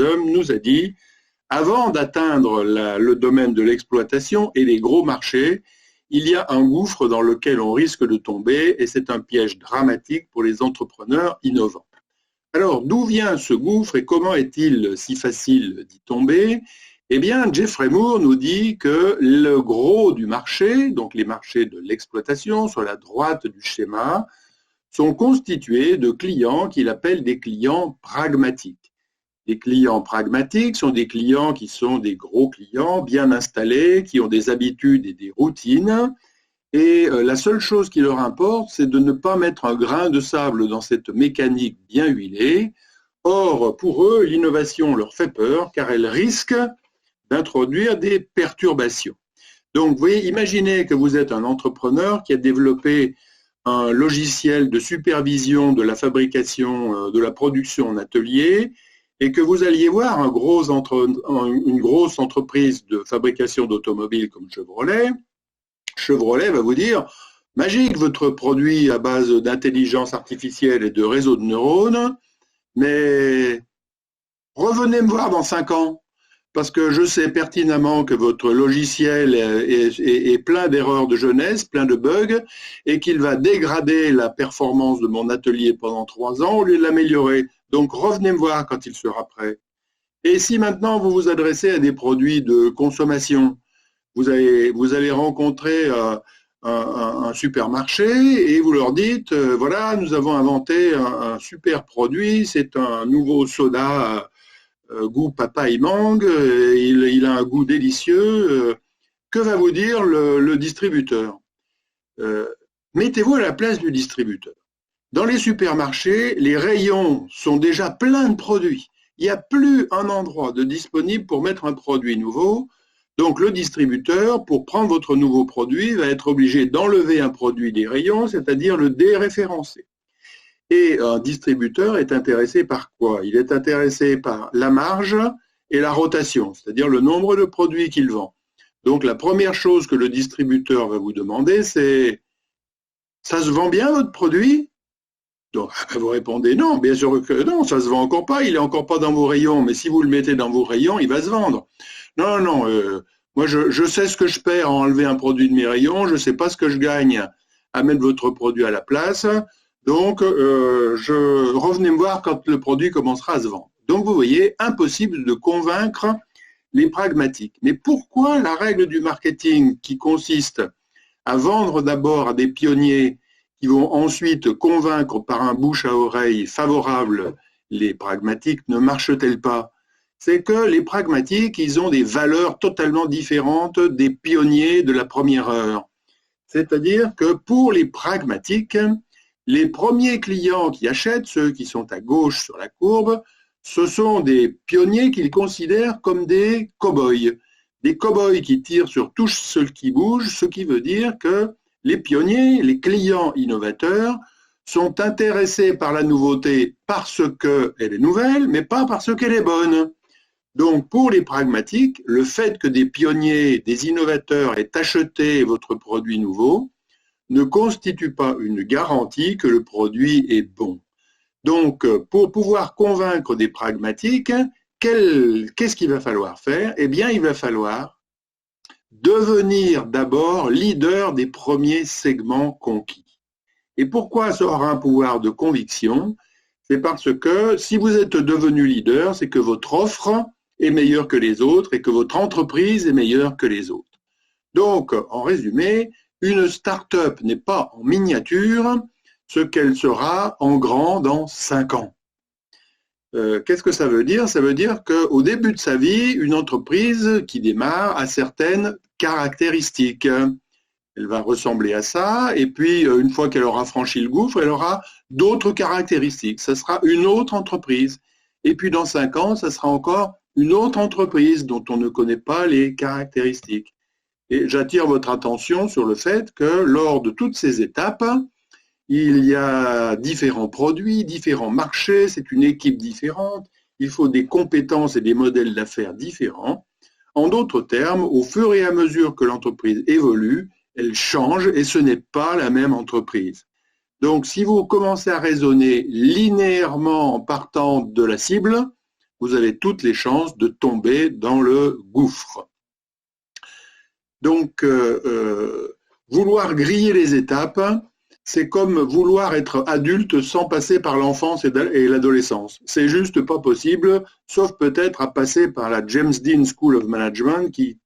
hommes, nous a dit, avant d'atteindre le domaine de l'exploitation et les gros marchés, il y a un gouffre dans lequel on risque de tomber et c'est un piège dramatique pour les entrepreneurs innovants. Alors, d'où vient ce gouffre et comment est-il si facile d'y tomber? Eh bien, Jeffrey Moore nous dit que le gros du marché, donc les marchés de l'exploitation sur la droite du schéma, sont constitués de clients qu'il appelle des clients pragmatiques. Les clients pragmatiques sont des clients qui sont des gros clients bien installés, qui ont des habitudes et des routines. Et la seule chose qui leur importe, c'est de ne pas mettre un grain de sable dans cette mécanique bien huilée. Or, pour eux, l'innovation leur fait peur car elle risque d'introduire des perturbations. Donc, vous voyez, imaginez que vous êtes un entrepreneur qui a développé un logiciel de supervision de la fabrication, de la production en atelier, et que vous alliez voir une grosse entreprise de fabrication d'automobiles comme Chevrolet. Chevrolet va vous dire, magique votre produit à base d'intelligence artificielle et de réseaux de neurones, mais revenez me voir dans 5 ans. Parce que je sais pertinemment que votre logiciel est plein d'erreurs de jeunesse, plein de bugs, et qu'il va dégrader la performance de mon atelier pendant 3 ans au lieu de l'améliorer. Donc revenez me voir quand il sera prêt. Et si maintenant vous vous adressez à des produits de consommation, vous allez rencontrer un supermarché et vous leur dites, voilà, nous avons inventé un super produit, c'est un nouveau soda goût papaye mangue, il a un goût délicieux. Que va vous dire le distributeur? Mettez-vous à la place du distributeur. Dans les supermarchés, les rayons sont déjà pleins de produits. Il n'y a plus un endroit de disponible pour mettre un produit nouveau. Donc le distributeur, pour prendre votre nouveau produit, va être obligé d'enlever un produit des rayons, c'est-à-dire le déréférencer. Et un distributeur est intéressé par quoi? Il est intéressé par la marge et la rotation, c'est-à-dire le nombre de produits qu'il vend. Donc la première chose que le distributeur va vous demander, c'est « ça se vend bien votre produit ?» Donc vous répondez « non, bien sûr que non, ça ne se vend encore pas, il n'est encore pas dans vos rayons, mais si vous le mettez dans vos rayons, il va se vendre. » Non, non, moi je sais ce que je perds à enlever un produit de mes rayons, je ne sais pas ce que je gagne à mettre votre produit à la place. Donc, revenez me voir quand le produit commencera à se vendre. Donc, vous voyez, impossible de convaincre les pragmatiques. Mais pourquoi la règle du marketing qui consiste à vendre d'abord à des pionniers qui vont ensuite convaincre par un bouche à oreille favorable les pragmatiques ne marche-t-elle pas? C'est que les pragmatiques, ils ont des valeurs totalement différentes des pionniers de la première heure. C'est-à-dire que pour les pragmatiques, les premiers clients qui achètent, ceux qui sont à gauche sur la courbe, ce sont des pionniers qu'ils considèrent comme des cow-boys. Des cow-boys qui tirent sur tout ce qui bouge, ce qui veut dire que les pionniers, les clients innovateurs, sont intéressés par la nouveauté parce qu'elle est nouvelle, mais pas parce qu'elle est bonne. Donc pour les pragmatiques, le fait que des pionniers, des innovateurs aient acheté votre produit nouveau, ne constitue pas une garantie que le produit est bon. Donc, pour pouvoir convaincre des pragmatiques, qu'est-ce qu'il va falloir faire? Eh bien, il va falloir devenir d'abord leader des premiers segments conquis. Et pourquoi ça aura un pouvoir de conviction? C'est parce que si vous êtes devenu leader, c'est que votre offre est meilleure que les autres et que votre entreprise est meilleure que les autres. Donc, en résumé, une start-up n'est pas en miniature ce qu'elle sera en grand dans 5 ans. Qu'est-ce que ça veut dire? Ça veut dire qu'au début de sa vie, une entreprise qui démarre a certaines caractéristiques. Elle va ressembler à ça, et puis une fois qu'elle aura franchi le gouffre, elle aura d'autres caractéristiques. Ça sera une autre entreprise. Et puis dans 5 ans, ça sera encore une autre entreprise dont on ne connaît pas les caractéristiques. Et j'attire votre attention sur le fait que lors de toutes ces étapes, il y a différents produits, différents marchés, c'est une équipe différente, il faut des compétences et des modèles d'affaires différents. En d'autres termes, au fur et à mesure que l'entreprise évolue, elle change et ce n'est pas la même entreprise. Donc, si vous commencez à raisonner linéairement en partant de la cible, vous avez toutes les chances de tomber dans le gouffre. Donc, vouloir griller les étapes, c'est comme vouloir être adulte sans passer par l'enfance et l'adolescence. C'est juste pas possible, sauf peut-être à passer par la James Dean School of Management qui